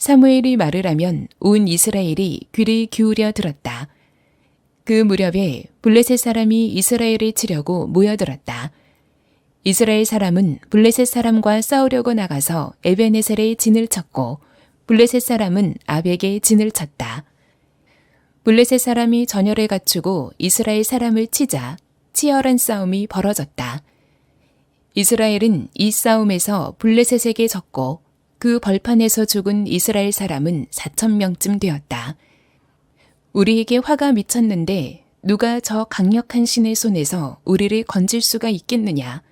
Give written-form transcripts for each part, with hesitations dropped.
사무엘이 말을 하면 온 이스라엘이 귀를 기울여 들었다. 그 무렵에 블레셋 사람이 이스라엘을 치려고 모여들었다. 이스라엘 사람은 블레셋 사람과 싸우려고 나가서 에베네셀에 진을 쳤고 블레셋 사람은 아벡에 진을 쳤다. 블레셋 사람이 전열을 갖추고 이스라엘 사람을 치자 치열한 싸움이 벌어졌다. 이스라엘은 이 싸움에서 블레셋에게 졌고 그 벌판에서 죽은 이스라엘 사람은 4,000명쯤 되었다. 우리에게 화가 미쳤는데 누가 저 강력한 신의 손에서 우리를 건질 수가 있겠느냐.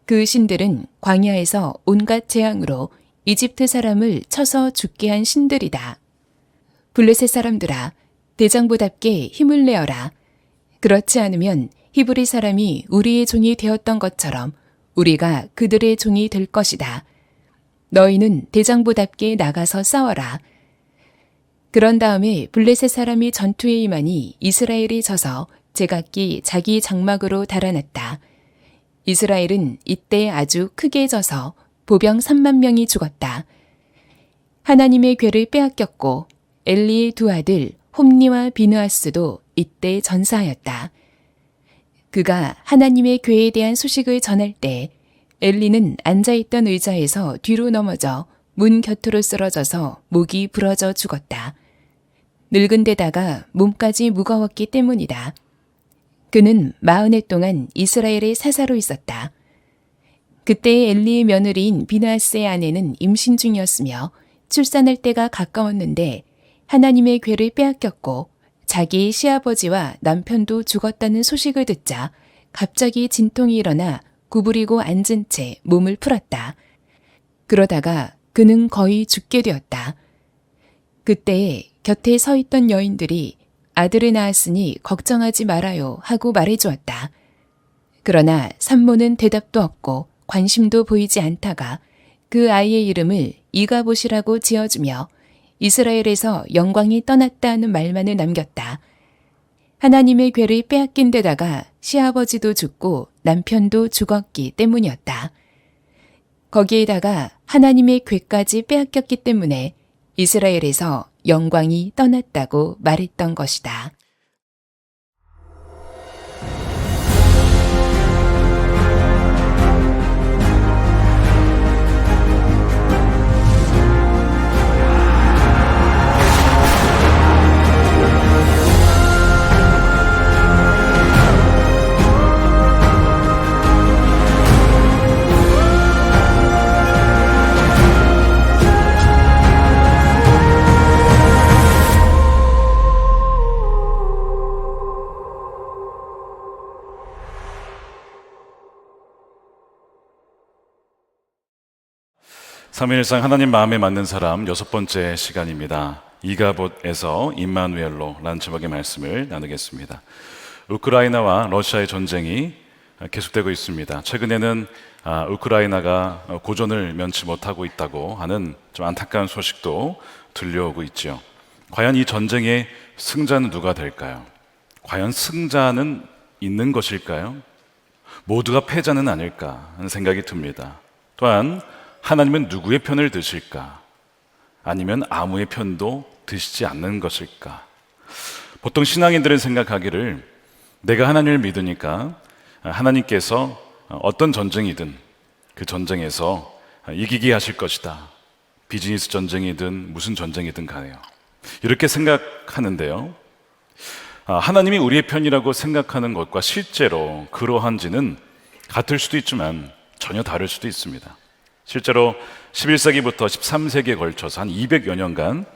그 신들은 광야에서 온갖 재앙으로 이집트 사람을 쳐서 죽게 한 신들이다. 블레셋 사람들아, 대장부답게 힘을 내어라. 그렇지 않으면 히브리 사람이 우리의 종이 되었던 것처럼 우리가 그들의 종이 될 것이다. 너희는 대장부답게 나가서 싸워라. 그런 다음에 블레셋 사람이 전투에 임하니 이스라엘이 져서 제각기 자기 장막으로 달아났다. 이스라엘은 이때 아주 크게 져서 보병 3만 명이 죽었다. 하나님의 궤를 빼앗겼고 엘리의 두 아들 홈니와 비느하스도 이때 전사하였다. 그가 하나님의 궤에 대한 소식을 전할 때 엘리는 앉아있던 의자에서 뒤로 넘어져 문 곁으로 쓰러져서 목이 부러져 죽었다. 늙은 데다가 몸까지 무거웠기 때문이다. 그는 40해 동안 이스라엘의 사사로 있었다. 그때 엘리의 며느리인 비느하스의 아내는 임신 중이었으며 출산할 때가 가까웠는데 하나님의 궤를 빼앗겼고 자기의 시아버지와 남편도 죽었다는 소식을 듣자 갑자기 진통이 일어나 구부리고 앉은 채 몸을 풀었다. 그러다가 그는 거의 죽게 되었다. 그때 곁에 서 있던 여인들이 아들을 낳았으니 걱정하지 말아요 하고 말해주었다. 그러나 산모는 대답도 없고 관심도 보이지 않다가 그 아이의 이름을 이가봇이라고 지어주며 이스라엘에서 영광이 떠났다 하는 말만을 남겼다. 하나님의 궤를 빼앗긴 데다가 시아버지도 죽고 남편도 죽었기 때문이었다. 거기에다가 하나님의 궤까지 빼앗겼기 때문에 이스라엘에서 영광이 떠났다고 말했던 것이다. 삼위일상 하나님 마음에 맞는 사람 6번째 시간입니다. 이가봇에서 임마누엘로라는 제목의 말씀을 나누겠습니다. 우크라이나와 러시아의 전쟁이 계속되고 있습니다. 최근에는 우크라이나가 고전을 면치 못하고 있다고 하는 좀 안타까운 소식도 들려오고 있죠. 과연 이 전쟁의 승자는 누가 될까요? 과연 승자는 있는 것일까요? 모두가 패자는 아닐까 하는 생각이 듭니다. 또한 하나님은 누구의 편을 드실까? 아니면 아무의 편도 드시지 않는 것일까? 보통 신앙인들은 생각하기를 내가 하나님을 믿으니까 하나님께서 어떤 전쟁이든 그 전쟁에서 이기게 하실 것이다. 비즈니스 전쟁이든 무슨 전쟁이든 간에요. 이렇게 생각하는데요. 하나님이 우리의 편이라고 생각하는 것과 실제로 그러한지는 같을 수도 있지만 전혀 다를 수도 있습니다. 실제로 11세기부터 13세기에 걸쳐서 한 200여 년간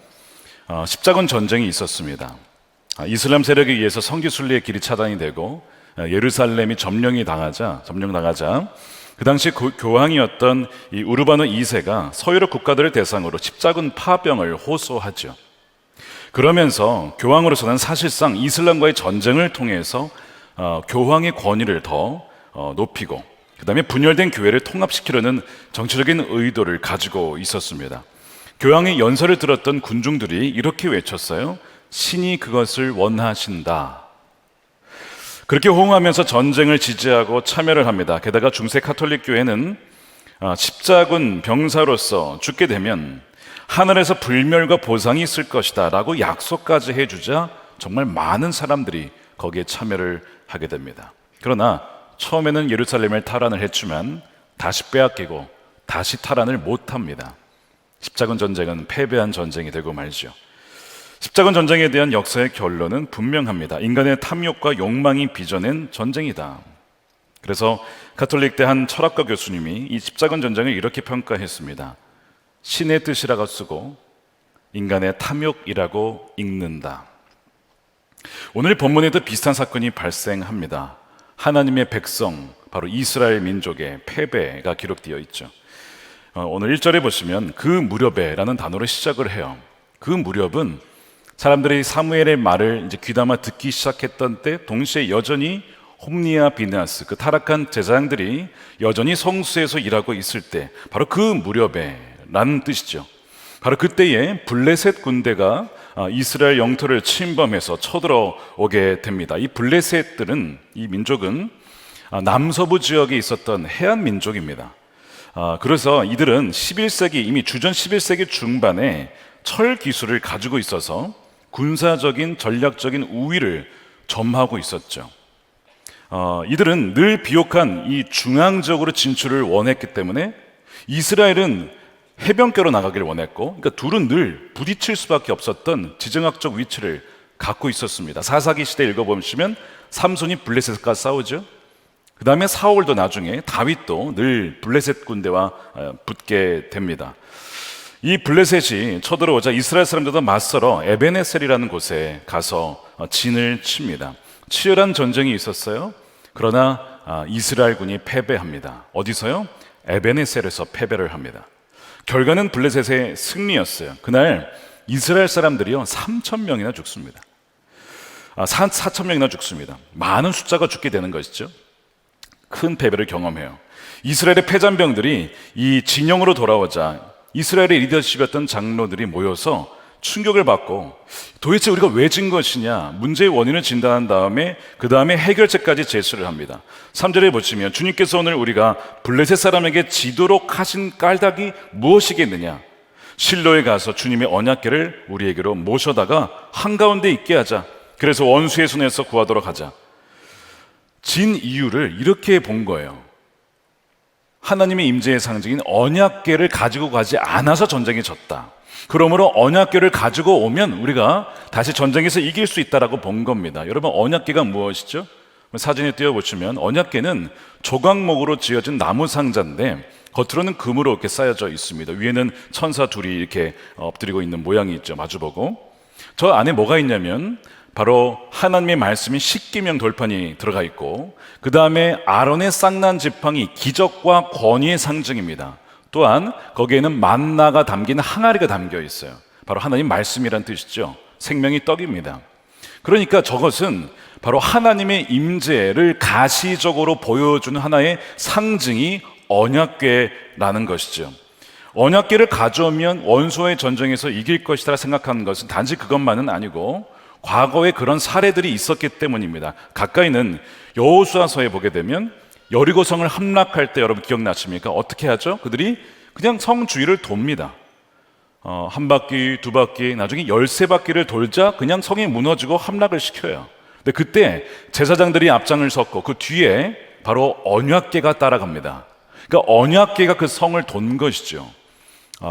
십자군 전쟁이 있었습니다. 이슬람 세력에 의해서 성지 순례의 길이 차단이 되고 예루살렘이 점령당하자 그 당시 교황이었던 이 우르바노 2세가 서유럽 국가들을 대상으로 십자군 파병을 호소하죠. 그러면서 교황으로서는 사실상 이슬람과의 전쟁을 통해서 교황의 권위를 더 높이고 그 다음에 분열된 교회를 통합시키려는 정치적인 의도를 가지고 있었습니다. 교황의 연설을 들었던 군중들이 이렇게 외쳤어요. 신이 그것을 원하신다. 그렇게 호응하면서 전쟁을 지지하고 참여를 합니다. 게다가 중세 카톨릭 교회는 십자군 병사로서 죽게 되면 하늘에서 불멸과 보상이 있을 것이다 라고 약속까지 해주자 정말 많은 사람들이 거기에 참여를 하게 됩니다. 그러나 처음에는 예루살렘을 탈환을 했지만 다시 빼앗기고 다시 탈환을 못합니다. 십자군 전쟁은 패배한 전쟁이 되고 말죠. 십자군 전쟁에 대한 역사의 결론은 분명합니다. 인간의 탐욕과 욕망이 빚어낸 전쟁이다. 그래서 가톨릭대 한 철학과 교수님이 이 십자군 전쟁을 이렇게 평가했습니다. 신의 뜻이라고 쓰고 인간의 탐욕이라고 읽는다. 오늘 본문에도 비슷한 사건이 발생합니다. 하나님의 백성, 바로 이스라엘 민족의 패배가 기록되어 있죠. 오늘 1절에 보시면 그 무렵에라는 단어로 시작을 해요. 그 무렵은 사람들이 사무엘의 말을 이제 귀담아 듣기 시작했던 때 동시에 여전히 홈니와 비느하스, 그 타락한 제사장들이 여전히 성수에서 일하고 있을 때, 바로 그 무렵에 라는 뜻이죠. 바로 그때에 블레셋 군대가 이스라엘 영토를 침범해서 쳐들어오게 됩니다. 이 블레셋들은, 이 민족은 남서부 지역에 있었던 해안 민족입니다. 그래서 이들은 11세기, 이미 주전 11세기 중반에 철 기술을 가지고 있어서 군사적인 전략적인 우위를 점하고 있었죠. 이들은 늘 비옥한 이 중앙적으로 진출을 원했기 때문에 이스라엘은 해변가로 나가기를 원했고, 그러니까 둘은 늘 부딪힐 수밖에 없었던 지정학적 위치를 갖고 있었습니다. 사사기 시대 읽어보시면 삼손이 블레셋과 싸우죠. 그 다음에 사울도 나중에 다윗도 늘 블레셋 군대와 붙게 됩니다. 이 블레셋이 쳐들어오자 이스라엘 사람들도 맞서러 에베네셀이라는 곳에 가서 진을 칩니다. 치열한 전쟁이 있었어요. 그러나 이스라엘군이 패배합니다. 어디서요? 에베네셀에서 패배를 합니다. 결과는 블레셋의 승리였어요. 그날 이스라엘 사람들이요 3,000명이나 죽습니다. 4,000명이나 죽습니다. 많은 숫자가 죽게 되는 것이죠. 큰 패배를 경험해요. 이스라엘의 패잔병들이 이 진영으로 돌아오자 이스라엘의 리더십이었던 장로들이 모여서 충격을 받고 도대체 우리가 왜 진 것이냐, 문제의 원인을 진단한 다음에 그 다음에 해결책까지 제시를 합니다. 3절에 보시면 주님께서 오늘 우리가 블레셋 사람에게 지도록 하신 까닭이 무엇이겠느냐, 실로에 가서 주님의 언약궤를 우리에게로 모셔다가 한가운데 있게 하자. 그래서 원수의 손에서 구하도록 하자. 진 이유를 이렇게 본 거예요. 하나님의 임재의 상징인 언약궤를 가지고 가지 않아서 전쟁이 졌다. 그러므로 언약궤를 가지고 오면 우리가 다시 전쟁에서 이길 수 있다라고 본 겁니다. 여러분, 언약궤가 무엇이죠? 사진에 띄워보시면 언약궤는 조각목으로 지어진 나무 상자인데 겉으로는 금으로 이렇게 쌓여져 있습니다. 위에는 천사 둘이 이렇게 엎드리고 있는 모양이 있죠. 마주보고. 저 안에 뭐가 있냐면 바로 하나님의 말씀인 십계명 돌판이 들어가 있고, 그 다음에 아론의 쌍난 지팡이, 기적과 권위의 상징입니다. 또한 거기에는 만나가 담긴 항아리가 담겨 있어요. 바로 하나님 말씀이란 뜻이죠. 생명의 떡입니다. 그러니까 저것은 바로 하나님의 임재를 가시적으로 보여주는 하나의 상징이 언약궤라는 것이죠. 언약궤를 가져오면 원수와의 전쟁에서 이길 것이라 생각하는 것은 단지 그것만은 아니고 과거에 그런 사례들이 있었기 때문입니다. 가까이는 여호수아서에 보게 되면 여리고성을 함락할 때 여러분 기억나십니까? 어떻게 하죠? 그들이 그냥 성 주위를 돕니다. 한 바퀴, 두 바퀴, 나중에 13바퀴를 돌자 그냥 성이 무너지고 함락을 시켜요. 근데 그때 제사장들이 앞장을 섰고 그 뒤에 바로 언약궤가 따라갑니다. 그러니까 언약궤가 그 성을 돈 것이죠.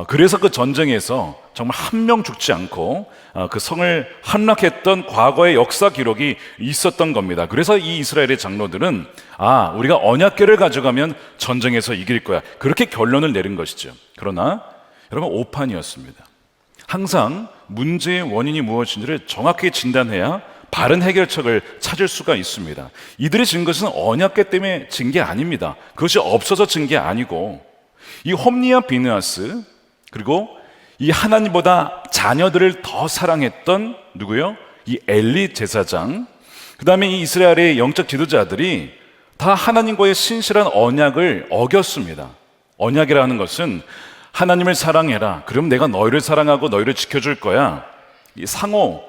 그래서 그 전쟁에서 정말 한 명 죽지 않고 그 성을 함락했던 과거의 역사 기록이 있었던 겁니다. 그래서 이 이스라엘의 장로들은 우리가 언약궤를 가져가면 전쟁에서 이길 거야, 그렇게 결론을 내린 것이죠. 그러나 여러분, 오판이었습니다. 항상 문제의 원인이 무엇인지를 정확히 진단해야 바른 해결책을 찾을 수가 있습니다. 이들이 진 것은 언약궤 때문에 진 게 아닙니다. 그것이 없어서 진 게 아니고 이 홈니와 비느하스, 그리고 이 하나님보다 자녀들을 더 사랑했던 누구요? 이 엘리 제사장, 그 다음에 이 이스라엘의 영적 지도자들이 다 하나님과의 신실한 언약을 어겼습니다. 언약이라는 것은 하나님을 사랑해라, 그럼 내가 너희를 사랑하고 너희를 지켜줄 거야, 이 상호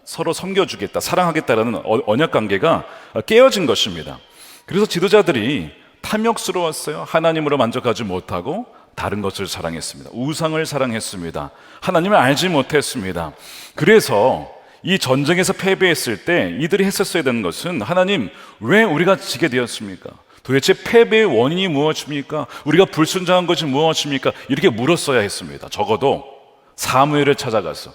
서로 섬겨주겠다, 사랑하겠다라는 언약 관계가 깨어진 것입니다. 그래서 지도자들이 탐욕스러웠어요. 하나님으로 만족하지 못하고 다른 것을 사랑했습니다. 우상을 사랑했습니다. 하나님을 알지 못했습니다. 그래서 이 전쟁에서 패배했을 때 이들이 했었어야 되는 것은, 하나님, 왜 우리가 지게 되었습니까? 도대체 패배의 원인이 무엇입니까? 우리가 불순종한 것이 무엇입니까? 이렇게 물었어야 했습니다. 적어도 사무엘을 찾아가서,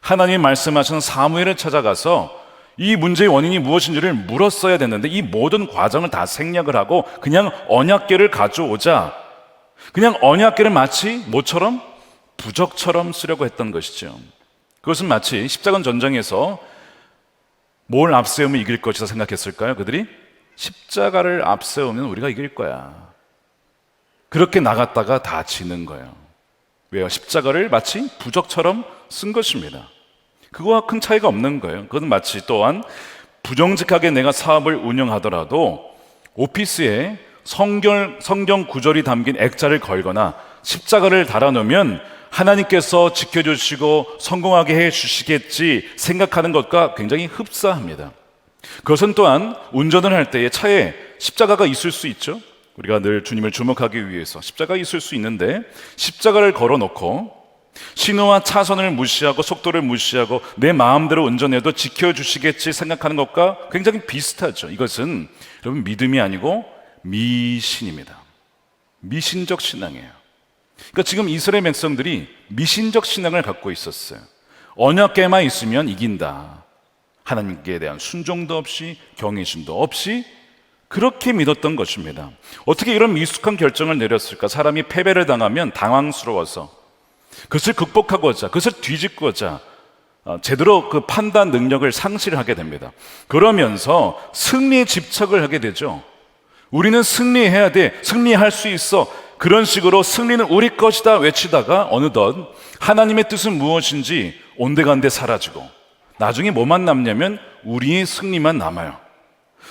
하나님 말씀하신 사무엘을 찾아가서 이 문제의 원인이 무엇인지를 물었어야 됐는데, 이 모든 과정을 다 생략을 하고 그냥 언약궤를 가져오자, 그냥 언약궤를 마치 뭐처럼? 부적처럼 쓰려고 했던 것이죠. 그것은 마치 십자가 전쟁에서 뭘 앞세우면 이길 것이다 생각했을까요? 그들이 십자가를 앞세우면 우리가 이길 거야, 그렇게 나갔다가 다 지는 거예요. 왜요? 십자가를 마치 부적처럼 쓴 것입니다. 그거와 큰 차이가 없는 거예요. 그건 마치 또한 부정직하게 내가 사업을 운영하더라도 오피스에 성경 구절이 담긴 액자를 걸거나 십자가를 달아놓으면 하나님께서 지켜주시고 성공하게 해주시겠지 생각하는 것과 굉장히 흡사합니다. 그것은 또한 운전을 할 때에 차에 십자가가 있을 수 있죠. 우리가 늘 주님을 주목하기 위해서 십자가가 있을 수 있는데, 십자가를 걸어놓고 신호와 차선을 무시하고 속도를 무시하고 내 마음대로 운전해도 지켜주시겠지 생각하는 것과 굉장히 비슷하죠. 이것은 여러분 믿음이 아니고 미신입니다. 미신적 신앙이에요. 그러니까 지금 이스라엘 백성들이 미신적 신앙을 갖고 있었어요. 언약궤만 있으면 이긴다, 하나님께 대한 순종도 없이 경외심도 없이 그렇게 믿었던 것입니다. 어떻게 이런 미숙한 결정을 내렸을까? 사람이 패배를 당하면 당황스러워서 그것을 극복하고자, 그것을 뒤집고자 제대로 그 판단 능력을 상실하게 됩니다. 그러면서 승리에 집착을 하게 되죠. 우리는 승리해야 돼, 승리할 수 있어, 그런 식으로 승리는 우리 것이다 외치다가 어느덧 하나님의 뜻은 무엇인지 온데간데 사라지고 나중에 뭐만 남냐면 우리의 승리만 남아요.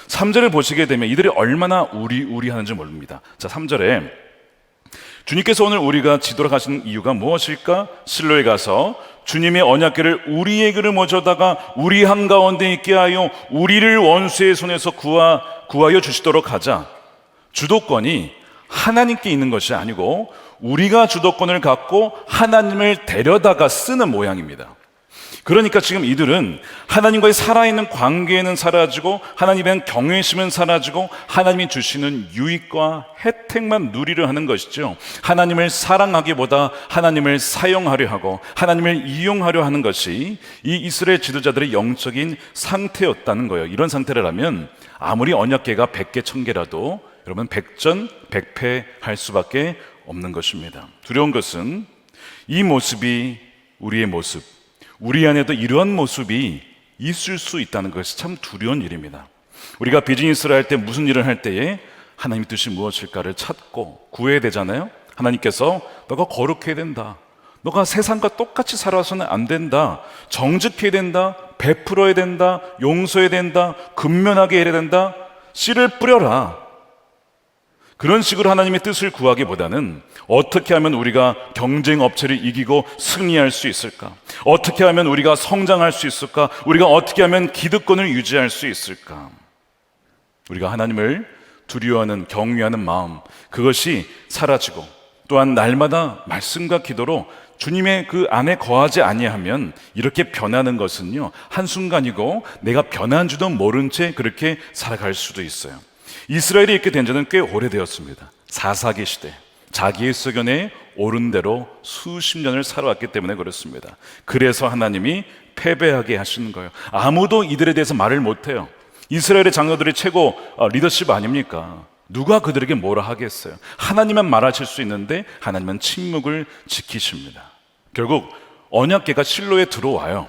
3절을 보시게 되면 이들이 얼마나 우리 하는지 모릅니다. 자, 3절에 주님께서 오늘 우리가 지도록 하시는 이유가 무엇일까? 실로에 가서 주님의 언약궤를 우리에게로 모셔다가 우리 한가운데 있게 하여 우리를 원수의 손에서 구하여 주시도록 하자. 주도권이 하나님께 있는 것이 아니고 우리가 주도권을 갖고 하나님을 데려다가 쓰는 모양입니다. 그러니까 지금 이들은 하나님과의 살아있는 관계는 사라지고 하나님에 대한 경외심은 사라지고 하나님이 주시는 유익과 혜택만 누리려 하는 것이죠. 하나님을 사랑하기보다 하나님을 사용하려 하고 하나님을 이용하려 하는 것이 이 이스라엘 지도자들의 영적인 상태였다는 거예요. 이런 상태라면 아무리 언약궤가 100개 1000개라도 여러분 백전백패할 수밖에 없는 것입니다. 두려운 것은 이 모습이 우리의 모습, 우리 안에도 이러한 모습이 있을 수 있다는 것이 참 두려운 일입니다. 우리가 비즈니스를 할 때, 무슨 일을 할 때에 하나님의 뜻이 무엇일까를 찾고 구해야 되잖아요. 하나님께서 너가 거룩해야 된다, 너가 세상과 똑같이 살아서는 안 된다, 정직해야 된다, 베풀어야 된다, 용서해야 된다, 근면하게 해야 된다, 씨를 뿌려라. 그런 식으로 하나님의 뜻을 구하기보다는 어떻게 하면 우리가 경쟁 업체를 이기고 승리할 수 있을까? 어떻게 하면 우리가 성장할 수 있을까? 우리가 어떻게 하면 기득권을 유지할 수 있을까? 우리가 하나님을 두려워하는, 경외하는 마음, 그것이 사라지고 또한 날마다 말씀과 기도로 주님의 그 안에 거하지 아니하면 이렇게 변하는 것은요, 한순간이고 내가 변한 줄도 모른 채 그렇게 살아갈 수도 있어요. 이스라엘이 있게 된 지는 꽤 오래되었습니다. 4사기 시대, 자기의 소견에 옳은 대로 수십 년을 살아왔기 때문에 그렇습니다. 그래서 하나님이 패배하게 하시는 거예요. 아무도 이들에 대해서 말을 못해요. 이스라엘의 장로들이 최고 리더십 아닙니까? 누가 그들에게 뭐라 하겠어요? 하나님만 말하실 수 있는데 하나님은 침묵을 지키십니다. 결국 언약궤가 실로에 들어와요.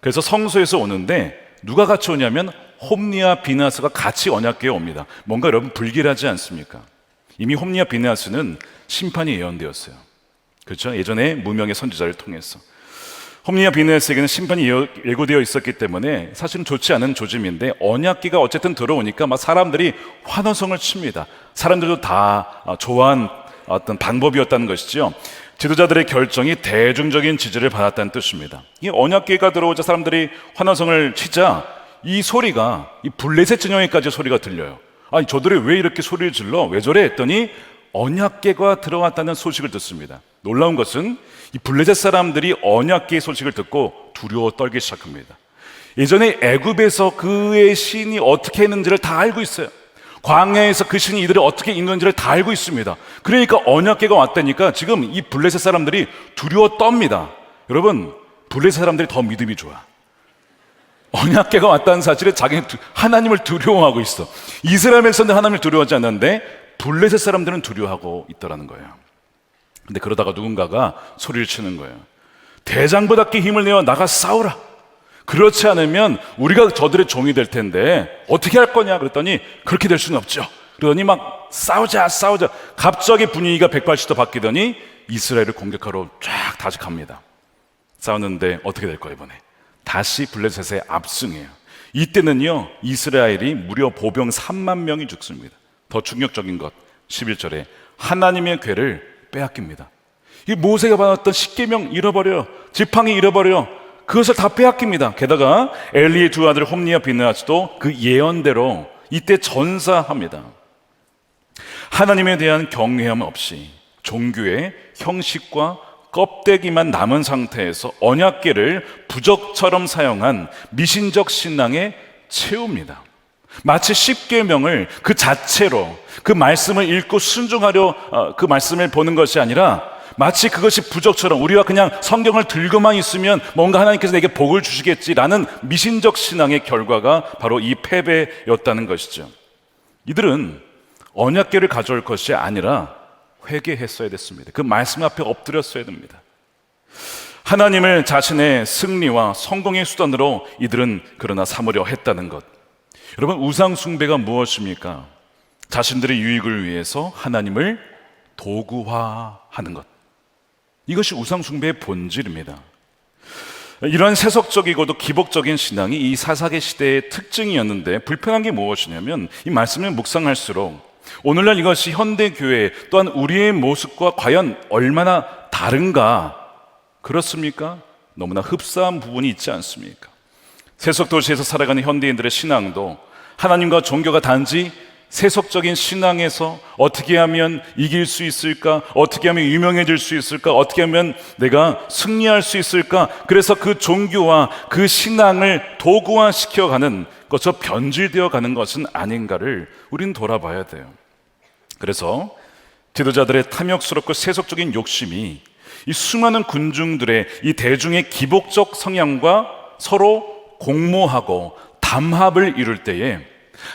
그래서 성소에서 오는데 누가 같이 오냐면 홈리와 비느하스가 같이 언약궤에 옵니다. 뭔가 여러분 불길하지 않습니까? 이미 홈리와 비느하스는 심판이 예언되었어요. 그렇죠? 예전에 무명의 선지자를 통해서 홈리와 비느하스에게는 심판이 예고되어 있었기 때문에 사실은 좋지 않은 조짐인데, 언약궤가 어쨌든 들어오니까 막 사람들이 환호성을 칩니다. 사람들도 다 좋아한 어떤 방법이었다는 것이죠. 지도자들의 결정이 대중적인 지지를 받았다는 뜻입니다. 이 언약궤가 들어오자 사람들이 환호성을 치자 이 소리가 이 블레셋 진영에까지 소리가 들려요. 아니 저들이 왜 이렇게 소리를 질러? 왜 저래? 했더니 언약궤가 들어왔다는 소식을 듣습니다. 놀라운 것은 이 블레셋 사람들이 언약궤의 소식을 듣고 두려워 떨기 시작합니다. 예전에 애굽에서 그의 신이 어떻게 했는지를 다 알고 있어요. 광야에서 그 신이 이들을 어떻게 인도했는지를 다 알고 있습니다. 그러니까 언약궤가 왔다니까 지금 이 블레셋 사람들이 두려워 떱니다. 여러분, 블레셋 사람들이 더 믿음이 좋아. 언약궤가 왔다는 사실에 자기는 하나님을 두려워하고 있어. 이스라엘 백성들 하나님을 두려워하지 않는데 블레셋 사람들은 두려워하고 있더라는 거예요. 근데 그러다가 누군가가 소리를 치는 거예요. 대장부답게 힘을 내어 나가 싸우라. 그렇지 않으면 우리가 저들의 종이 될 텐데 어떻게 할 거냐 그랬더니 그렇게 될 수는 없죠. 그러더니 막 싸우자. 갑자기 분위기가 180도 바뀌더니 이스라엘을 공격하러 쫙 다시 갑니다. 싸우는데 어떻게 될 거예요 이번에? 다시 블레셋의 압승이에요. 이때는요 이스라엘이 무려 보병 3만 명이 죽습니다. 더 충격적인 것 11절에 하나님의 궤를 빼앗깁니다. 이 모세가 받았던 십계명 잃어버려요. 지팡이 잃어버려요. 그것을 다 빼앗깁니다. 게다가 엘리의 두 아들 홈니와 비느하스도 그 예언대로 이때 전사합니다. 하나님에 대한 경외함 없이 종교의 형식과 껍데기만 남은 상태에서 언약궤를 부적처럼 사용한 미신적 신앙에 채웁니다. 마치 십계명을 그 자체로 그 말씀을 읽고 순종하려 그 말씀을 보는 것이 아니라 마치 그것이 부적처럼 우리가 그냥 성경을 들고만 있으면 뭔가 하나님께서 내게 복을 주시겠지라는 미신적 신앙의 결과가 바로 이 패배였다는 것이죠. 이들은 언약궤를 가져올 것이 아니라 회개했어야 됐습니다. 그 말씀 앞에 엎드렸어야 됩니다. 하나님을 자신의 승리와 성공의 수단으로 이들은 그러나 삼으려 했다는 것. 여러분, 우상 숭배가 무엇입니까? 자신들의 유익을 위해서 하나님을 도구화하는 것. 이것이 우상 숭배의 본질입니다. 이러한 세속적이고도 기복적인 신앙이 이 사사기 시대의 특징이었는데 불편한 게 무엇이냐면 이 말씀을 묵상할수록 오늘날 이것이 현대교회 또한 우리의 모습과 과연 얼마나 다른가? 그렇습니까? 너무나 흡사한 부분이 있지 않습니까? 세속 도시에서 살아가는 현대인들의 신앙도 하나님과 종교가 단지 세속적인 신앙에서 어떻게 하면 이길 수 있을까? 어떻게 하면 유명해질 수 있을까? 어떻게 하면 내가 승리할 수 있을까? 그래서 그 종교와 그 신앙을 도구화시켜가는 것으로 변질되어 가는 것은 아닌가를 우리는 돌아봐야 돼요. 그래서 지도자들의 탐욕스럽고 세속적인 욕심이 이 수많은 군중들의 이 대중의 기복적 성향과 서로 공모하고 담합을 이룰 때에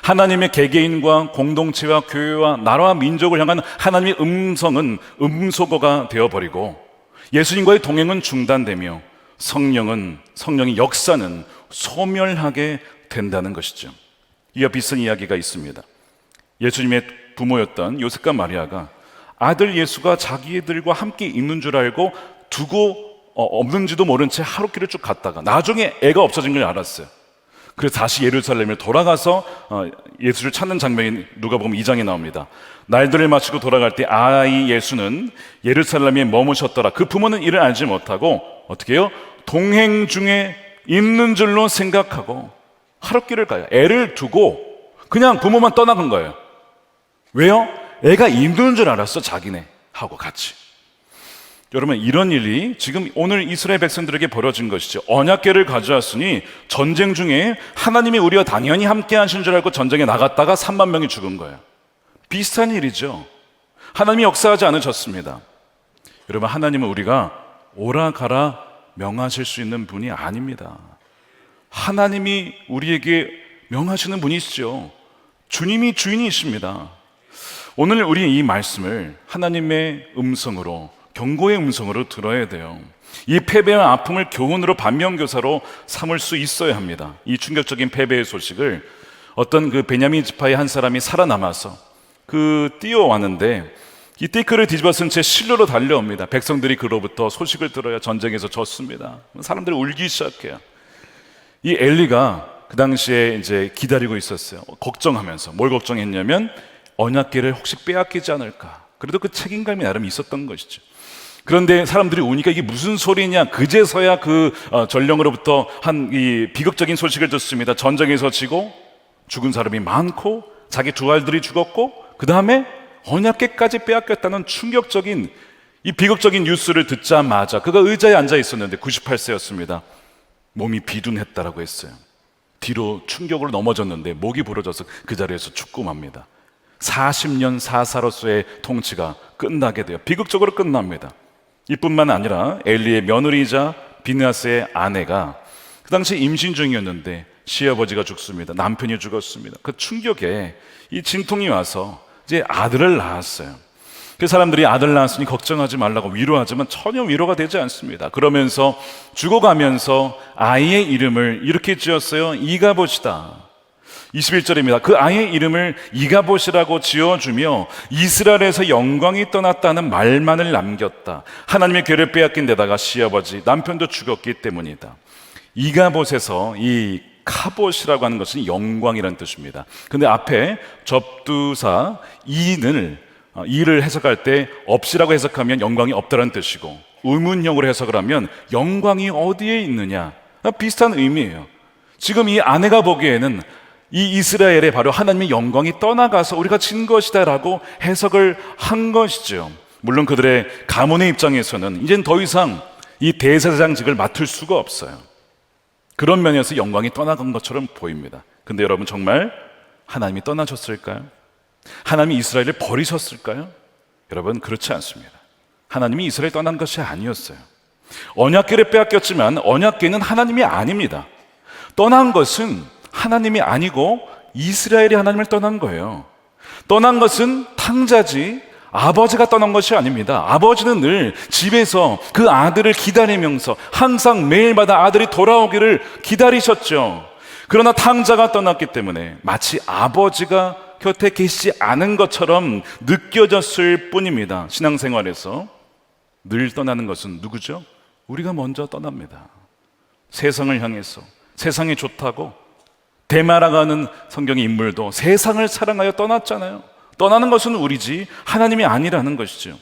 하나님의 개개인과 공동체와 교회와 나라와 민족을 향한 하나님의 음성은 음소거가 되어버리고 예수님과의 동행은 중단되며 성령의 역사는 소멸하게 된다는 것이죠. 이와 비슷한 이야기가 있습니다. 예수님의 부모였던 요셉과 마리아가 아들 예수가 자기들과 함께 있는 줄 알고 두고 없는지도 모른 채 하룻길을 쭉 갔다가 나중에 애가 없어진 걸 알았어요. 그래서 다시 예루살렘에 돌아가서 예수를 찾는 장면이 누가복음 2장에 나옵니다. 날들을 마치고 돌아갈 때 아이 예수는 예루살렘에 머무셨더라. 그 부모는 이를 알지 못하고 어떻게 해요? 동행 중에 있는 줄로 생각하고 하룻길을 가요. 애를 두고 그냥 부모만 떠나간 거예요. 왜요? 애가 있는 줄 알았어, 자기네 하고 같이. 여러분, 이런 일이 지금 오늘 이스라엘 백성들에게 벌어진 것이죠. 언약궤를 가져왔으니 전쟁 중에 하나님이 우리와 당연히 함께 하신 줄 알고 전쟁에 나갔다가 3만 명이 죽은 거예요. 비슷한 일이죠. 하나님이 역사하지 않으셨습니다. 여러분, 하나님은 우리가 오라 가라 명하실 수 있는 분이 아닙니다. 하나님이 우리에게 명하시는 분이시죠. 주님이 주인이십니다. 오늘 우리 이 말씀을 하나님의 음성으로, 경고의 음성으로 들어야 돼요. 이 패배와 아픔을 교훈으로 반면교사로 삼을 수 있어야 합니다. 이 충격적인 패배의 소식을 어떤 그 베냐민 지파의 한 사람이 살아남아서 뛰어왔는데 이때 그를 뒤집어 쓴 채 실로로 달려옵니다. 백성들이 그로부터 소식을 들어야 전쟁에서 졌습니다. 사람들이 울기 시작해요. 이 엘리가 그 당시에 이제 기다리고 있었어요. 걱정하면서 뭘 걱정했냐면 언약궤를 혹시 빼앗기지 않을까. 그래도 그 책임감이 나름 있었던 것이죠. 그런데 사람들이 우니까 이게 무슨 소리냐. 그제서야 전령으로부터 한 이 비극적인 소식을 듣습니다. 전쟁에서 지고 죽은 사람이 많고 자기 두 아들이 죽었고 그 다음에 언약궤까지 빼앗겼다는 충격적인 이 비극적인 뉴스를 듣자마자 그가 의자에 앉아 있었는데 98세였습니다. 몸이 비둔했다라고 했어요. 뒤로 충격으로 넘어졌는데 목이 부러져서 그 자리에서 죽고 맙니다. 40년 사사로서의 통치가 끝나게 돼요. 비극적으로 끝납니다. 이뿐만 아니라 엘리의 며느리이자 비느하스의 아내가 그 당시 임신 중이었는데 시아버지가 죽습니다. 남편이 죽었습니다. 그 충격에 이 진통이 와서 이제 아들을 낳았어요. 그 사람들이 아들 낳았으니 걱정하지 말라고 위로하지만 전혀 위로가 되지 않습니다. 그러면서 죽어가면서 아이의 이름을 이렇게 지었어요. 이가봇이다. 21절입니다. 그 아이의 이름을 이가봇이라고 지어주며 이스라엘에서 영광이 떠났다는 말만을 남겼다. 하나님의 궤를 빼앗긴 데다가 시아버지 남편도 죽었기 때문이다. 이가봇에서 이 카봇이라고 하는 것은 영광이라는 뜻입니다. 근데 앞에 접두사 이를 해석할 때 없이라고 해석하면 영광이 없다는 뜻이고, 의문형으로 해석을 하면 영광이 어디에 있느냐, 비슷한 의미예요. 지금 이 아내가 보기에는 이 이스라엘에 바로 하나님의 영광이 떠나가서 우리가 진 것이다 라고 해석을 한 것이죠. 물론 그들의 가문의 입장에서는 이젠 더 이상 이 대제사장직을 맡을 수가 없어요. 그런 면에서 영광이 떠나간 것처럼 보입니다. 근데 여러분, 정말 하나님이 떠나셨을까요? 하나님이 이스라엘을 버리셨을까요? 여러분, 그렇지 않습니다. 하나님이 이스라엘 떠난 것이 아니었어요. 언약궤를 빼앗겼지만 언약궤는 하나님이 아닙니다. 떠난 것은 하나님이 아니고 이스라엘이 하나님을 떠난 거예요. 떠난 것은 탕자지 아버지가 떠난 것이 아닙니다. 아버지는 늘 집에서 그 아들을 기다리면서 항상 매일마다 아들이 돌아오기를 기다리셨죠. 그러나 탕자가 떠났기 때문에 마치 아버지가 곁에 계시지 않은 것처럼 느껴졌을 뿐입니다. 신앙생활에서 늘 떠나는 것은 누구죠? 우리가 먼저 떠납니다. 세상을 향해서, 세상이 좋다고 대마라가는 성경의 인물도 세상을 사랑하여 떠났잖아요. 떠나는 것은 우리지 하나님이 아니라는 것이죠.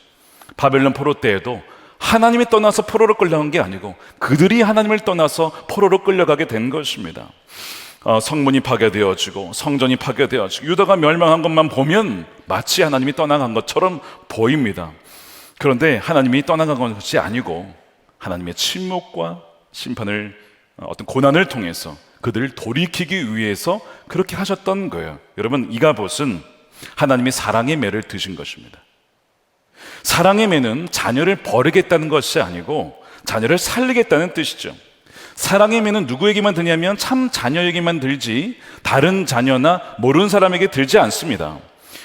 바벨론 포로 때에도 하나님이 떠나서 포로로 끌려간 게 아니고 그들이 하나님을 떠나서 포로로 끌려가게 된 것입니다. 성문이 파괴되어지고 성전이 파괴되어지고 유다가 멸망한 것만 보면 마치 하나님이 떠나간 것처럼 보입니다. 그런데 하나님이 떠나간 것이 아니고 하나님의 침묵과 심판을, 어떤 고난을 통해서 그들을 돌이키기 위해서 그렇게 하셨던 거예요. 여러분, 이가봇은 하나님의 사랑의 매를 드신 것입니다. 사랑의 매는 자녀를 버리겠다는 것이 아니고 자녀를 살리겠다는 뜻이죠. 사랑의 매는 누구에게만 드냐면 참 자녀에게만 들지 다른 자녀나 모르는 사람에게 들지 않습니다.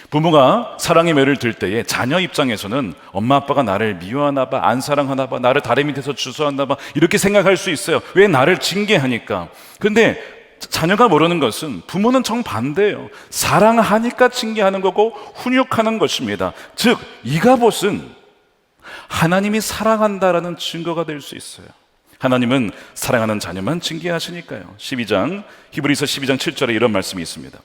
부모가 사랑의 매를 들 때에 자녀 입장에서는 엄마 아빠가 나를 미워하나 봐, 안 사랑하나 봐, 나를 다리 밑에서 주소하나 봐, 이렇게 생각할 수 있어요. 왜 나를 징계하니까. 근데 자녀가 모르는 것은 부모는 정반대예요. 사랑하니까 징계하는 거고 훈육하는 것입니다. 즉 이가봇은 하나님이 사랑한다라는 증거가 될 수 있어요. 하나님은 사랑하는 자녀만 징계하시니까요. 히브리서 12장 7절에 이런 말씀이 있습니다.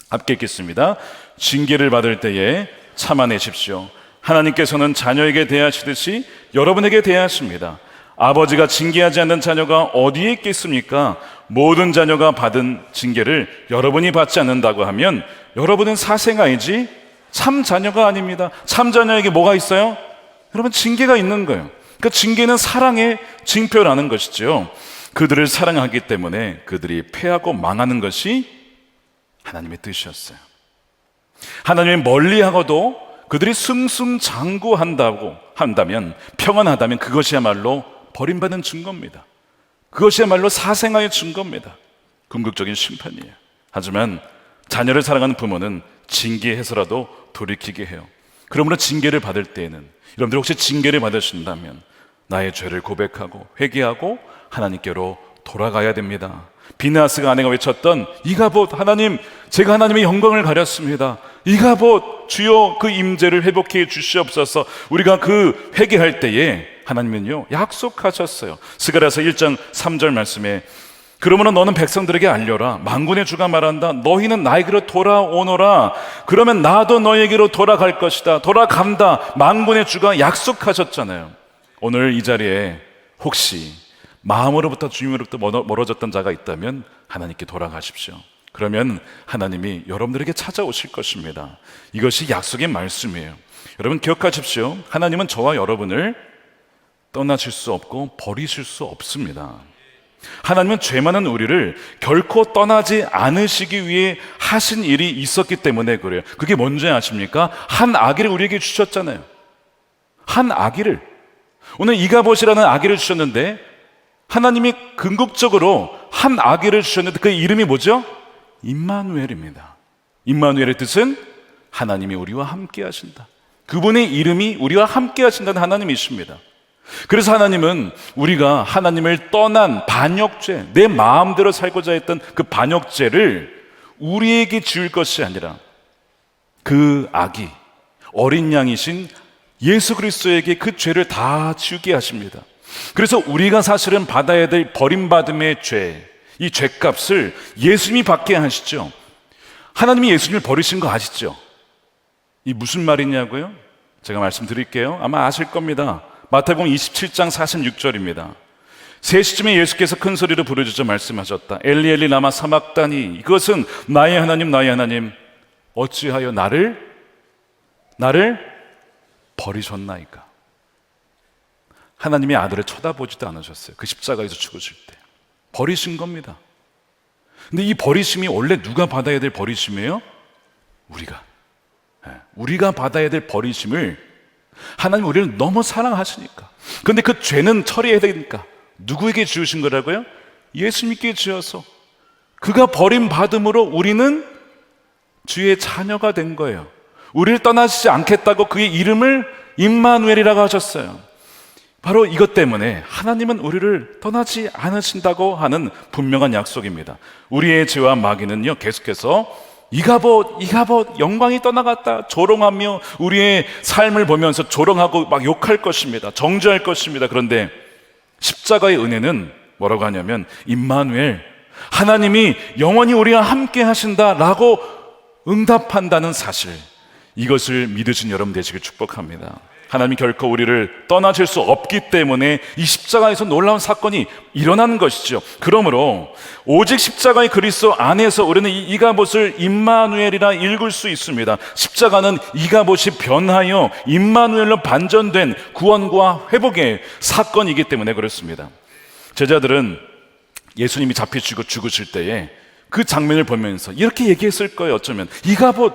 함께 읽겠습니다. 징계를 받을 때에 참아내십시오. 하나님께서는 자녀에게 대하시듯이 여러분에게 대하십니다. 아버지가 징계하지 않는 자녀가 어디에 있겠습니까? 모든 자녀가 받은 징계를 여러분이 받지 않는다고 하면 여러분은 사생아이지 참 자녀가 아닙니다. 참 자녀에게 뭐가 있어요? 여러분, 징계가 있는 거예요. 그러니까 징계는 사랑의 징표라는 것이죠. 그들을 사랑하기 때문에 그들이 패하고 망하는 것이 하나님의 뜻이었어요. 하나님이 멀리하고도 그들이 한다면 평안하다면 그것이야말로 버림받은 증거입니다. 그것이야말로 사생아의 증거입니다. 궁극적인 심판이에요. 하지만 자녀를 사랑하는 부모는 징계해서라도 돌이키게 해요. 그러므로 징계를 받을 때에는, 여러분들 혹시 징계를 받으신다면 나의 죄를 고백하고 회개하고 하나님께로 돌아가야 됩니다. 비느하스가 아내가 외쳤던 이가봇, 하나님, 제가 하나님의 영광을 가렸습니다. 이가봇, 주여 그 임재를 회복해 주시옵소서. 우리가 그 회개할 때에 하나님은요 약속하셨어요. 스가랴서 1장 3절 말씀에 그러므로 너는 백성들에게 알려라. 만군의 주가 말한다. 너희는 나에게로 돌아오너라. 그러면 나도 너에게로 돌아갈 것이다. 돌아간다. 만군의 주가 약속하셨잖아요. 오늘 이 자리에 혹시 마음으로부터 주님으로부터 멀어졌던 자가 있다면 하나님께 돌아가십시오. 그러면 하나님이 여러분들에게 찾아오실 것입니다. 이것이 약속의 말씀이에요. 여러분 기억하십시오. 하나님은 저와 여러분을 떠나실 수 없고 버리실 수 없습니다. 하나님은 죄 많은 우리를 결코 떠나지 않으시기 위해 하신 일이 있었기 때문에 그래요. 그게 뭔지 아십니까? 한 아기를 우리에게 주셨잖아요. 한 아기를. 오늘 이가봇이라는 아기를 주셨는데 하나님이 궁극적으로 한 아기를 주셨는데 그 이름이 뭐죠? 임마누엘입니다. 임마누엘의 뜻은 하나님이 우리와 함께 하신다. 그분의 이름이 우리와 함께 하신다는 하나님이십니다. 그래서 하나님은 우리가 하나님을 떠난 반역죄, 내 마음대로 살고자 했던 그 반역죄를 우리에게 지을 것이 아니라 그 아기, 어린 양이신 예수 그리스도에게 그 죄를 다 지우게 하십니다. 그래서 우리가 사실은 받아야 될 버림받음의 죄, 이 죄값을 예수님이 받게 하시죠. 하나님이 예수님을 버리신 거 아시죠? 이 무슨 말이냐고요? 제가 말씀드릴게요. 아마 아실 겁니다. 마태복음 27장 46절입니다. 3시쯤에 예수께서 큰 소리로 부르짖어 말씀하셨다. 엘리 엘리 라마 사막다니, 이것은 나의 하나님 어찌하여 나를 버리셨나이까. 하나님의 아들을 쳐다보지도 않으셨어요. 그 십자가에서 죽으실 때 버리신 겁니다. 근데 이 버리심이 원래 누가 받아야 될 버리심이에요? 우리가 받아야 될 버리심을 하나님 우리를 너무 사랑하시니까. 그런데 그 죄는 처리해야 되니까 누구에게 지으신 거라고요? 예수님께 지어서 그가 버림받음으로 우리는 주의 자녀가 된 거예요. 우리를 떠나시지 않겠다고 그의 이름을 임마누엘이라고 하셨어요. 바로 이것 때문에 하나님은 우리를 떠나지 않으신다고 하는 분명한 약속입니다. 우리의 죄와 마귀는요 계속해서 이가봇 영광이 떠나갔다 조롱하며 우리의 삶을 보면서 조롱하고 막 욕할 것입니다. 정죄할 것입니다. 그런데 십자가의 은혜는 뭐라고 하냐면 임마누엘, 하나님이 영원히 우리와 함께 하신다라고 응답한다는 사실, 이것을 믿으신 여러분 되시길 축복합니다. 하나님이 결코 우리를 떠나실 수 없기 때문에 이 십자가에서 놀라운 사건이 일어나는 것이죠. 그러므로 오직 십자가의 그리스도 안에서 우리는 이 이가봇을 임마누엘이라 읽을 수 있습니다. 십자가는 이가봇이 변하여 임마누엘로 반전된 구원과 회복의 사건이기 때문에 그렇습니다. 제자들은 예수님이 잡히시고 죽으실 때에 그 장면을 보면서 이렇게 얘기했을 거예요. 어쩌면 이가봇,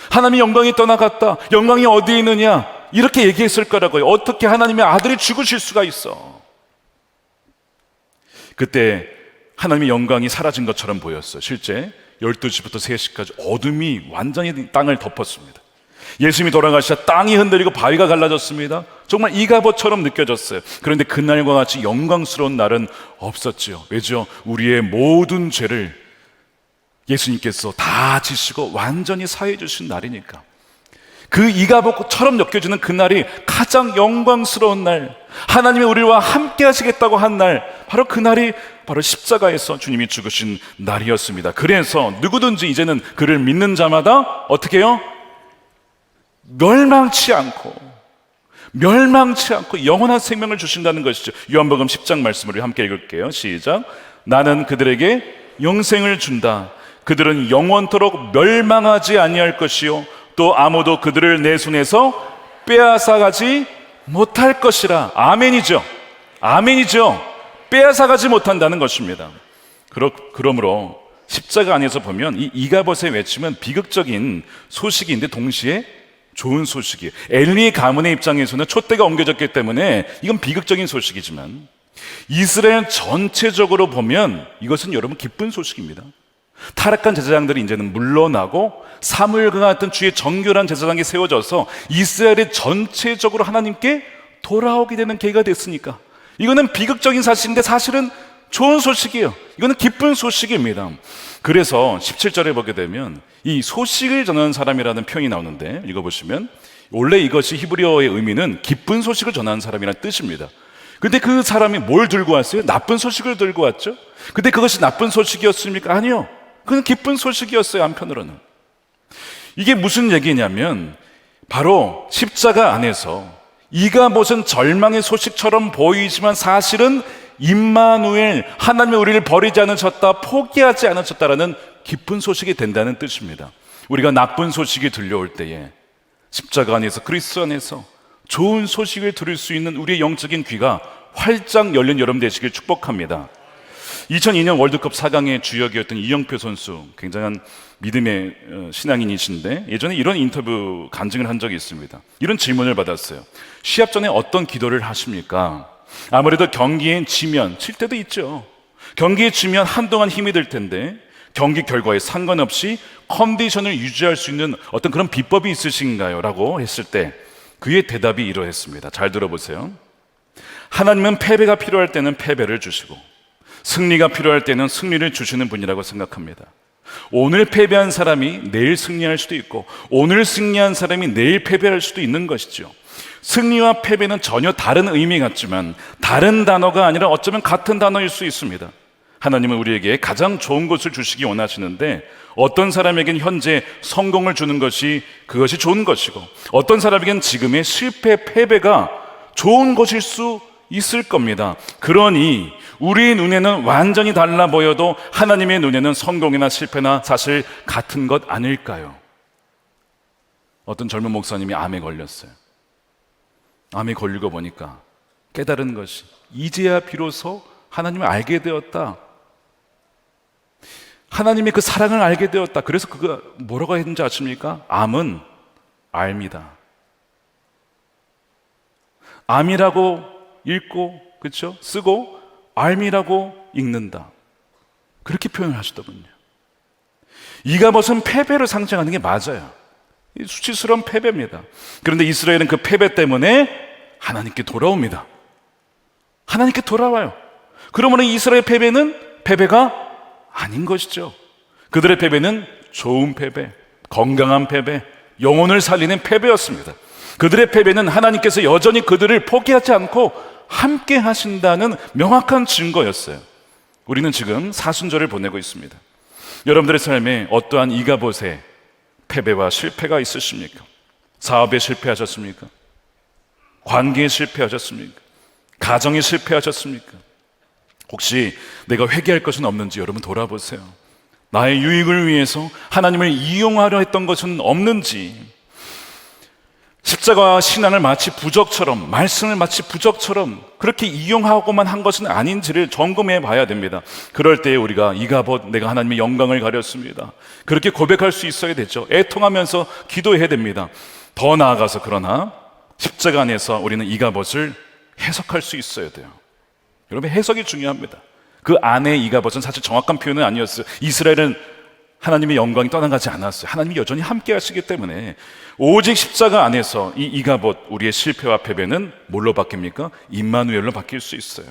하나님의 영광이 떠나갔다, 영광이 어디에 있느냐, 이렇게 얘기했을 거라고요. 어떻게 하나님의 아들이 죽으실 수가 있어? 그때 하나님의 영광이 사라진 것처럼 보였어요. 실제 12시부터 3시까지 어둠이 완전히 땅을 덮었습니다. 예수님이 돌아가시자 땅이 흔들리고 바위가 갈라졌습니다. 정말 이가봇처럼 느껴졌어요. 그런데 그날과 같이 영광스러운 날은 없었지요. 왜죠? 우리의 모든 죄를 예수님께서 다 지시고 완전히 사해 주신 날이니까. 그 이가봇처럼 느껴지는 그날이 가장 영광스러운 날, 하나님이 우리와 함께 하시겠다고 한 날, 바로 그날이 바로 십자가에서 주님이 죽으신 날이었습니다. 그래서 누구든지 이제는 그를 믿는 자마다 어떻게 해요? 멸망치 않고 영원한 생명을 주신다는 것이죠. 요한복음 10장 말씀을 함께 읽을게요. 시작. 나는 그들에게 영생을 준다. 그들은 영원토록 멸망하지 아니할 것이요 또 아무도 그들을 내 손에서 빼앗아가지 못할 것이라. 아멘이죠. 빼앗아가지 못한다는 것입니다. 그러므로 십자가 안에서 보면 이 이가봇의 외침은 비극적인 소식인데 동시에 좋은 소식이에요. 엘리의 가문의 입장에서는 촛대가 옮겨졌기 때문에 이건 비극적인 소식이지만 이스라엘 전체적으로 보면 이것은 여러분 기쁜 소식입니다. 타락한 제사장들이 이제는 물러나고 사무엘과 같은 주의 정결한 제사장이 세워져서 이스라엘이 전체적으로 하나님께 돌아오게 되는 계기가 됐으니까 이거는 비극적인 사실인데 사실은 좋은 소식이에요. 이거는 기쁜 소식입니다. 그래서 17절에 보게 되면 이 소식을 전하는 사람이라는 표현이 나오는데 읽어보시면 원래 이것이 히브리어의 의미는 기쁜 소식을 전하는 사람이라는 뜻입니다. 근데 그 사람이 뭘 들고 왔어요? 나쁜 소식을 들고 왔죠. 근데 그것이 나쁜 소식이었습니까? 아니요. 그건 기쁜 소식이었어요. 한편으로는 이게 무슨 얘기냐면 바로 십자가 안에서 이가봇은 절망의 소식처럼 보이지만 사실은 임마누엘, 하나님이 우리를 버리지 않으셨다, 포기하지 않으셨다라는 기쁜 소식이 된다는 뜻입니다. 우리가 나쁜 소식이 들려올 때에 십자가 안에서, 그리스도 안에서 좋은 소식을 들을 수 있는 우리의 영적인 귀가 활짝 열린 여러분 되시길 축복합니다. 2002년 월드컵 4강의 주역이었던 이영표 선수, 굉장한 믿음의 신앙인이신데 예전에 이런 인터뷰 간증을 한 적이 있습니다. 이런 질문을 받았어요. 시합 전에 어떤 기도를 하십니까? 아무래도 경기에 지면, 칠 때도 있죠. 경기에 지면 한동안 힘이 들 텐데 경기 결과에 상관없이 컨디션을 유지할 수 있는 어떤 그런 비법이 있으신가요? 라고 했을 때 그의 대답이 이러했습니다. 잘 들어보세요. 하나님은 패배가 필요할 때는 패배를 주시고 승리가 필요할 때는 승리를 주시는 분이라고 생각합니다. 오늘 패배한 사람이 내일 승리할 수도 있고 오늘 승리한 사람이 내일 패배할 수도 있는 것이죠. 승리와 패배는 전혀 다른 의미 같지만 다른 단어가 아니라 어쩌면 같은 단어일 수 있습니다. 하나님은 우리에게 가장 좋은 것을 주시기 원하시는데 어떤 사람에겐 현재 성공을 주는 것이 그것이 좋은 것이고 어떤 사람에겐 지금의 실패, 패배가 좋은 것일 수 있을 겁니다. 그러니 우리의 눈에는 완전히 달라 보여도 하나님의 눈에는 성공이나 실패나 사실 같은 것 아닐까요? 어떤 젊은 목사님이 암에 걸렸어요. 암에 걸리고 보니까 깨달은 것이 이제야 비로소 하나님을 알게 되었다. 하나님의 그 사랑을 알게 되었다. 그래서 그가 뭐라고 했는지 아십니까? 암은 알미다. 암이라고 읽고, 그렇죠? 쓰고 알미라고 읽는다. 그렇게 표현을 하시더군요. 이가봇은 패배를 상징하는 게 맞아요. 수치스러운 패배입니다. 그런데 이스라엘은 그 패배 때문에 하나님께 돌아옵니다. 하나님께 돌아와요. 그러면 이스라엘 패배는 패배가 아닌 것이죠. 그들의 패배는 좋은 패배, 건강한 패배, 영혼을 살리는 패배였습니다. 그들의 패배는 하나님께서 여전히 그들을 포기하지 않고 함께 하신다는 명확한 증거였어요. 우리는 지금 사순절을 보내고 있습니다. 여러분들의 삶에 어떠한 이가봇의 패배와 실패가 있으십니까? 사업에 실패하셨습니까? 관계에 실패하셨습니까? 가정에 실패하셨습니까? 혹시 내가 회개할 것은 없는지 여러분 돌아보세요. 나의 유익을 위해서 하나님을 이용하려 했던 것은 없는지, 십자가와 신앙을 마치 부적처럼, 말씀을 마치 부적처럼 그렇게 이용하고만 한 것은 아닌지를 점검해 봐야 됩니다. 그럴 때 우리가 이가봇, 내가 하나님의 영광을 가렸습니다, 그렇게 고백할 수 있어야 되죠. 애통하면서 기도해야 됩니다. 더 나아가서 그러나 십자가 안에서 우리는 이가봇을 해석할 수 있어야 돼요. 여러분, 해석이 중요합니다. 그 안에 이가봇은 사실 정확한 표현은 아니었어요. 이스라엘은 하나님의 영광이 떠나가지 않았어요. 하나님이 여전히 함께 하시기 때문에 오직 십자가 안에서 이 이가봇, 우리의 실패와 패배는 뭘로 바뀝니까? 임마누엘로 바뀔 수 있어요.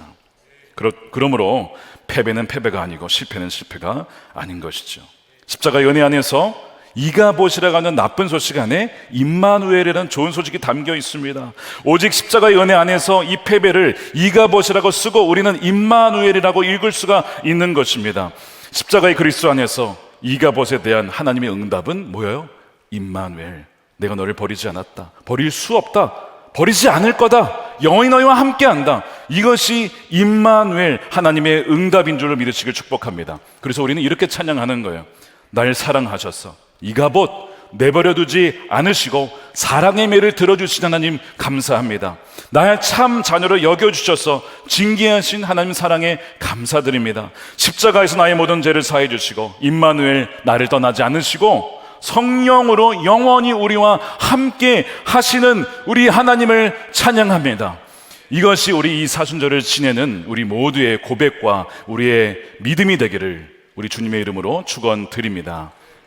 그러므로 패배는 패배가 아니고 실패는 실패가 아닌 것이죠. 십자가 연애 안에서 이가봇이라고 하는 나쁜 소식 안에 임마누엘이라는 좋은 소식이 담겨 있습니다. 오직 십자가의 은혜 안에서 이 패배를 이가봇이라고 쓰고 우리는 임마누엘이라고 읽을 수가 있는 것입니다. 십자가의 그리스도 안에서 이가봇에 대한 하나님의 응답은 뭐예요? 임마누엘, 내가 너를 버리지 않았다, 버릴 수 없다, 버리지 않을 거다, 영원히 너희와 함께한다. 이것이 임마누엘, 하나님의 응답인 줄로 믿으시길 축복합니다. 그래서 우리는 이렇게 찬양하는 거예요. 날 사랑하셔서 이가봇 내버려두지 않으시고 사랑의 매를 들어주신 하나님 감사합니다. 날 참 자녀로 여겨주셔서 징계하신 하나님 사랑에 감사드립니다. 십자가에서 나의 모든 죄를 사해 주시고 임마누엘, 나를 떠나지 않으시고 성령으로 영원히 우리와 함께 하시는 우리 하나님을 찬양합니다. 이것이 우리 이 사순절을 지내는 우리 모두의 고백과 우리의 믿음이 되기를 우리 주님의 이름으로 축원드립니다.